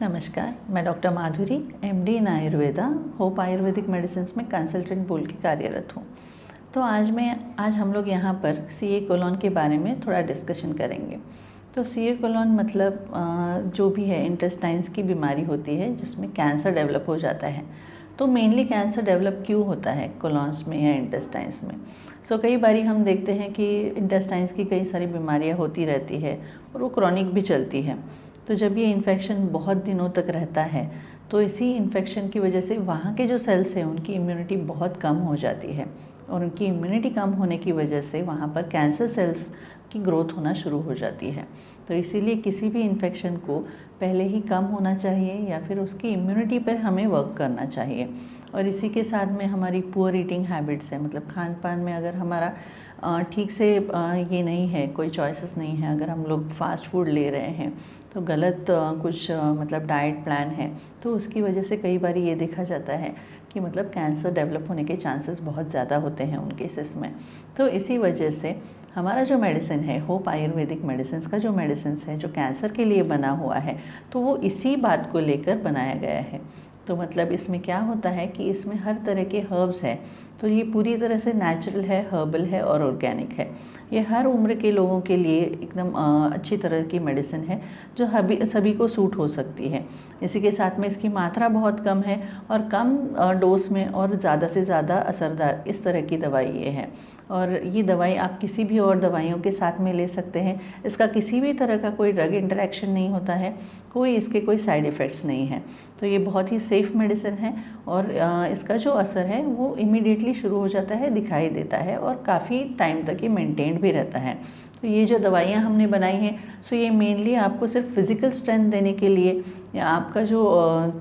नमस्कार, मैं डॉक्टर माधुरी एमडी इन Ayurveda hope Ayurvedic medicine में कंसल्टेंट बोल के कार्यरत हूँ। तो आज हम लोग यहाँ पर सीए कोलोन के बारे में थोड़ा डिस्कशन करेंगे। तो सीए कोलोन मतलब जो भी है इंटेस्टाइन्स की बीमारी होती है जिसमें कैंसर डेवलप हो जाता है। तो मेनली कैंसर डेवलप क्यों होता है कोलॉन्स में या इंटेस्टाइन्स में? कई बारी हम देखते हैं कि इंटेस्टाइन्स की कई सारी बीमारियाँ होती रहती है और वो क्रॉनिक भी चलती है। तो जब ये इन्फेक्शन बहुत दिनों तक रहता है तो इसी इन्फेक्शन की वजह से वहाँ के जो सेल्स हैं उनकी इम्यूनिटी बहुत कम हो जाती है और उनकी इम्यूनिटी कम होने की वजह से वहाँ पर कैंसर सेल्स की ग्रोथ होना शुरू हो जाती है। तो इसीलिए किसी भी इन्फेक्शन को पहले ही कम होना चाहिए या फिर उसकी इम्यूनिटी पर हमें वर्क करना चाहिए। और इसी के साथ में हमारी पुअर ईटिंग हैबिट्स है, मतलब खान पान में अगर हमारा ठीक से ये नहीं है, कोई चॉइसेस नहीं है, अगर हम लोग फास्ट फूड ले रहे हैं तो गलत कुछ मतलब डाइट प्लान है तो उसकी वजह से कई बार ये देखा जाता है कि मतलब कैंसर डेवलप होने के चांसेस बहुत ज़्यादा होते हैं उन केसेस में। तो इसी वजह से हमारा जो मेडिसिन है होप आयुर्वेदिक मेडिसिन का जो मेडिसिन है जो कैंसर के लिए बना हुआ है तो वो इसी बात को लेकर बनाया गया है। तो मतलब इसमें क्या होता है कि इसमें हर तरह के हर्ब्स हैं, तो ये पूरी तरह से नेचुरल है, हर्बल है और ऑर्गेनिक है। ये हर उम्र के लोगों के लिए एकदम अच्छी तरह की मेडिसिन है जो सभी को सूट हो सकती है। इसी के साथ में इसकी मात्रा बहुत कम है और कम डोज में और ज़्यादा से ज़्यादा असरदार इस तरह की दवाई ये है। और ये दवाई आप किसी भी और दवाइयों के साथ में ले सकते हैं। इसका किसी भी तरह का कोई ड्रग इंटरेक्शन नहीं होता है, इसके कोई साइड इफ़ेक्ट्स नहीं है। तो ये बहुत ही सेफ़ मेडिसिन है और इसका जो असर है वो इमीडिएटली शुरू हो जाता है, दिखाई देता है और काफ़ी टाइम तक ये मेंटेन्ड भी रहता है। तो ये जो दवाइयाँ हमने बनाई हैं ये मेनली आपको सिर्फ फिज़िकल स्ट्रेंथ देने के लिए या आपका जो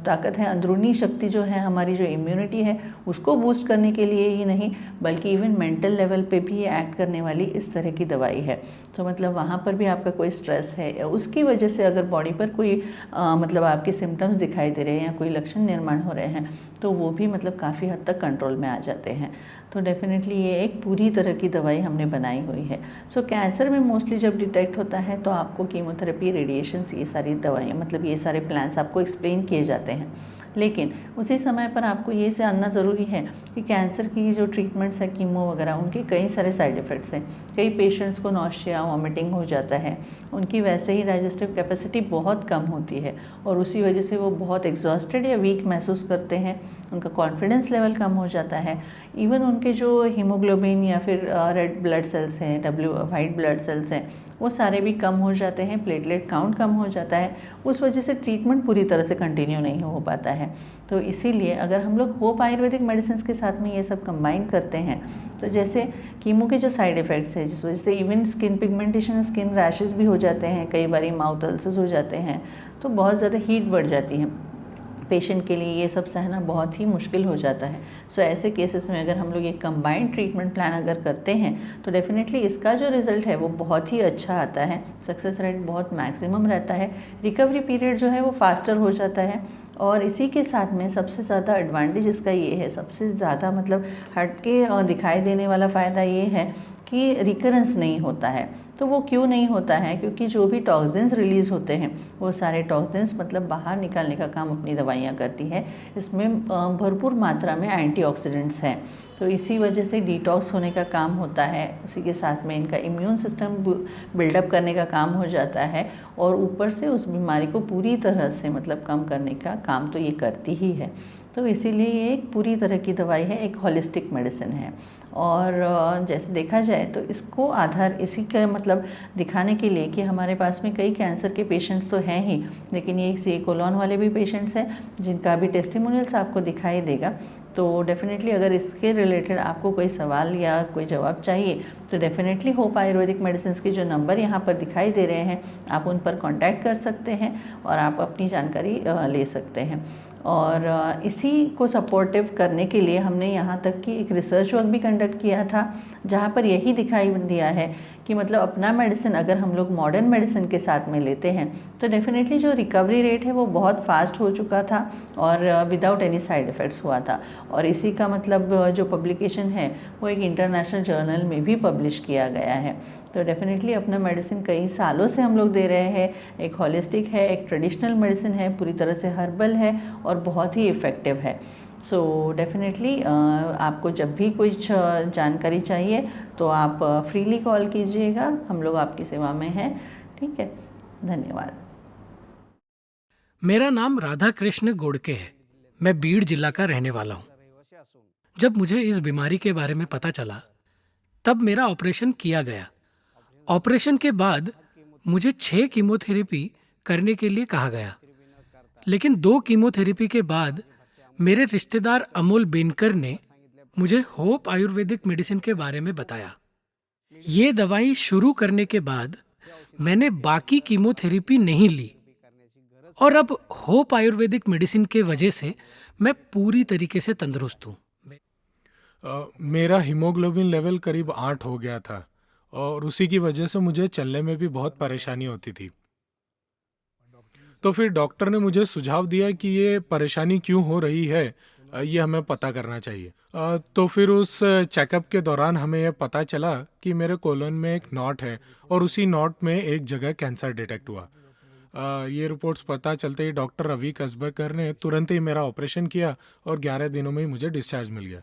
ताकत है, अंदरूनी शक्ति जो है, हमारी जो इम्यूनिटी है उसको बूस्ट करने के लिए ही नहीं बल्कि इवन मेंटल लेवल पे भी ये एक्ट करने वाली इस तरह की दवाई है। तो मतलब वहाँ पर भी आपका कोई स्ट्रेस है या उसकी वजह से अगर बॉडी पर कोई मतलब आपके सिम्टम्स दिखाई दे रहे हैं या कोई लक्षण निर्माण हो रहे हैं तो वो भी मतलब काफ़ी हद तक कंट्रोल में आ जाते हैं। तो डेफिनेटली ये एक पूरी तरह की दवाई हमने बनाई हुई है। कैंसर में मोस्टली जब डिटेक्ट होता है तो आपको कीमोथेरेपी, रेडिएशंस, ये सारी दवाइयाँ मतलब ये सारे प्लान्स आपको एक्सप्लेन किए जाते हैं। लेकिन उसी समय पर आपको ये जानना ज़रूरी है कि कैंसर की जो ट्रीटमेंट्स है कीमो वगैरह उनके कई सारे साइड इफ़ेक्ट्स हैं। कई पेशेंट्स को नौशिया, वॉमिटिंग हो जाता है, उनकी वैसे ही डाइजेस्टिव कैपेसिटी बहुत कम होती है और उसी वजह से वो बहुत एग्जॉस्टेड या वीक महसूस करते हैं, उनका कॉन्फिडेंस लेवल कम हो जाता है। इवन उनके जो हीमोग्लोबिन या फिर रेड ब्लड सेल्स हैं, वाइट ब्लड सेल्स हैं, वो सारे भी कम हो जाते हैं, प्लेटलेट काउंट कम हो जाता है। उस वजह से ट्रीटमेंट पूरी तरह से कंटिन्यू नहीं हो पाता है। तो इसीलिए अगर हम लोग होप आयुर्वेदिक मेडिसिन के साथ में ये सब कंबाइन करते हैं तो जैसे कीमो के जो साइड इफ़ेक्ट्स है जिस वजह से even skin pigmentation, skin rashes भी हो जाते हैं, कई बार माउथ अल्सर्स हो जाते हैं, तो बहुत ज़्यादा हीट बढ़ जाती है। पेशेंट के लिए ये सब सहना बहुत ही मुश्किल हो जाता है। ऐसे केसेस में अगर हम लोग एक कंबाइंड ट्रीटमेंट प्लान अगर करते हैं तो डेफिनेटली इसका जो रिज़ल्ट है वो बहुत ही अच्छा आता है, सक्सेस रेट बहुत मैक्सिमम रहता है, रिकवरी पीरियड जो है वो फास्टर हो जाता है। और इसी के साथ में सबसे ज़्यादा एडवांटेज इसका ये है, सबसे ज़्यादा मतलब हट के दिखाई देने वाला फ़ायदा ये है कि रिकरेंस नहीं होता है। तो वो क्यों नहीं होता है? क्योंकि जो भी टॉक्सिन्स रिलीज़ होते हैं वो सारे टॉक्सिन्स मतलब बाहर निकालने का काम अपनी दवाइयाँ करती है। इसमें भरपूर मात्रा में एंटीऑक्सीडेंट्स हैं, तो इसी वजह से डिटॉक्स होने का काम होता है। उसी के साथ में इनका इम्यून सिस्टम बिल्डअप करने का काम हो जाता है और ऊपर से उस बीमारी को पूरी तरह से मतलब कम करने का काम तो ये करती ही है। तो इसीलिए ये एक पूरी तरह की दवाई है, एक होलिस्टिक मेडिसिन है। और जैसे देखा जाए तो इसको आधार इसी का मतलब दिखाने के लिए कि हमारे पास में कई कैंसर के पेशेंट्स तो हैं ही, लेकिन ये सीए कोलोन वाले भी पेशेंट्स हैं जिनका भी टेस्टिमोनियल्स आपको दिखाई देगा। तो डेफिनेटली अगर इसके रिलेटेड आपको कोई सवाल या कोई जवाब चाहिए तो डेफिनेटली होप आयुर्वेदिक मेडिसिन के जो नंबर यहाँ पर दिखाई दे रहे हैं आप उन पर कांटेक्ट कर सकते हैं और आप अपनी जानकारी ले सकते हैं। और इसी को सपोर्टिव करने के लिए हमने यहाँ तक कि एक रिसर्च वर्क भी कंडक्ट किया था जहाँ पर यही दिखाई दिया है कि मतलब अपना मेडिसिन अगर हम लोग मॉडर्न मेडिसिन के साथ में लेते हैं तो डेफिनेटली जो रिकवरी रेट है वो बहुत फास्ट हो चुका था और विदाउट एनी साइड इफ़ेक्ट्स हुआ था। और इसी का मतलब जो पब्लिकेशन है वो एक इंटरनेशनल जर्नल में भी पब्लिश किया गया है। तो डेफिनेटली अपना मेडिसिन कई सालों से हम लोग दे रहे हैं। एक हॉलिस्टिक है, एक ट्रेडिशनल मेडिसिन है, पूरी तरह से हर्बल है और बहुत ही इफ़ेक्टिव है। सो डेफिनेटली आपको जब भी कुछ जानकारी चाहिए तो आप फ्रीली कॉल कीजिएगा, हम लोग आपकी सेवा में हैं। ठीक है, धन्यवाद। मेरा नाम राधा कृष्ण गोडके है। मैं बीड़ जिला का रहने वाला हूँ। जब मुझे इस बीमारी के बारे में पता चला, तब मेरा ऑपरेशन किया गया। ऑपरेशन के बाद मुझे 6 कीमोथेरेपी करने के लिए कहा गया, लेकिन 2 कीमोथेरेपी के बाद मेरे रिश्तेदार अमोल बेनकर ने मुझे होप आयुर्वेदिक मेडिसिन के बारे में बताया। ये दवाई शुरू करने के बाद मैंने बाकी कीमोथेरेपी नहीं ली और अब होप आयुर्वेदिक मेडिसिन के वजह से मैं पूरी तरीके से तंदुरुस्त हूँ। मेरा हीमोग्लोबिन लेवल करीब 8 हो गया था और उसी की वजह से मुझे चलने में भी बहुत परेशानी होती थी। तो फिर डॉक्टर ने मुझे सुझाव दिया कि ये परेशानी क्यों हो रही है, ये हमें पता करना चाहिए। तो फिर उस चेकअप के दौरान हमें यह पता चला कि मेरे कोलन में एक नॉट है और उसी नॉट में एक जगह कैंसर डिटेक्ट हुआ। ये रिपोर्ट्स पता चलते ही डॉक्टर रवि कसबरकर ने तुरंत ही मेरा ऑपरेशन किया और 11 दिनों में ही मुझे डिस्चार्ज मिल गया।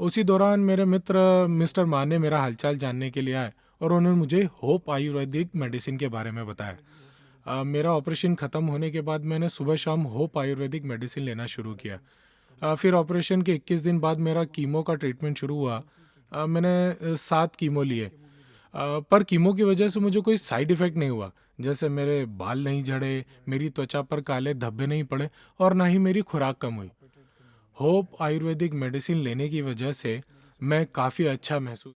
उसी दौरान मेरे मित्र मिस्टर मान ने मेरा हालचाल जानने के लिए आए और उन्होंने मुझे होप आयुर्वेदिक मेडिसिन के बारे में बताया। मेरा ऑपरेशन ख़त्म होने के बाद मैंने सुबह शाम होप आयुर्वेदिक मेडिसिन लेना शुरू किया। फिर ऑपरेशन के 21 दिन बाद मेरा कीमो का ट्रीटमेंट शुरू हुआ। मैंने 7 कीमो लिए, पर कीमो की वजह से मुझे कोई साइड इफ़ेक्ट नहीं हुआ, जैसे मेरे बाल नहीं झड़े, मेरी त्वचा पर काले धब्बे नहीं पड़े और ना ही मेरी खुराक कम हुई। होप आयुर्वेदिक मेडिसिन लेने की वजह से मैं काफ़ी अच्छा महसूस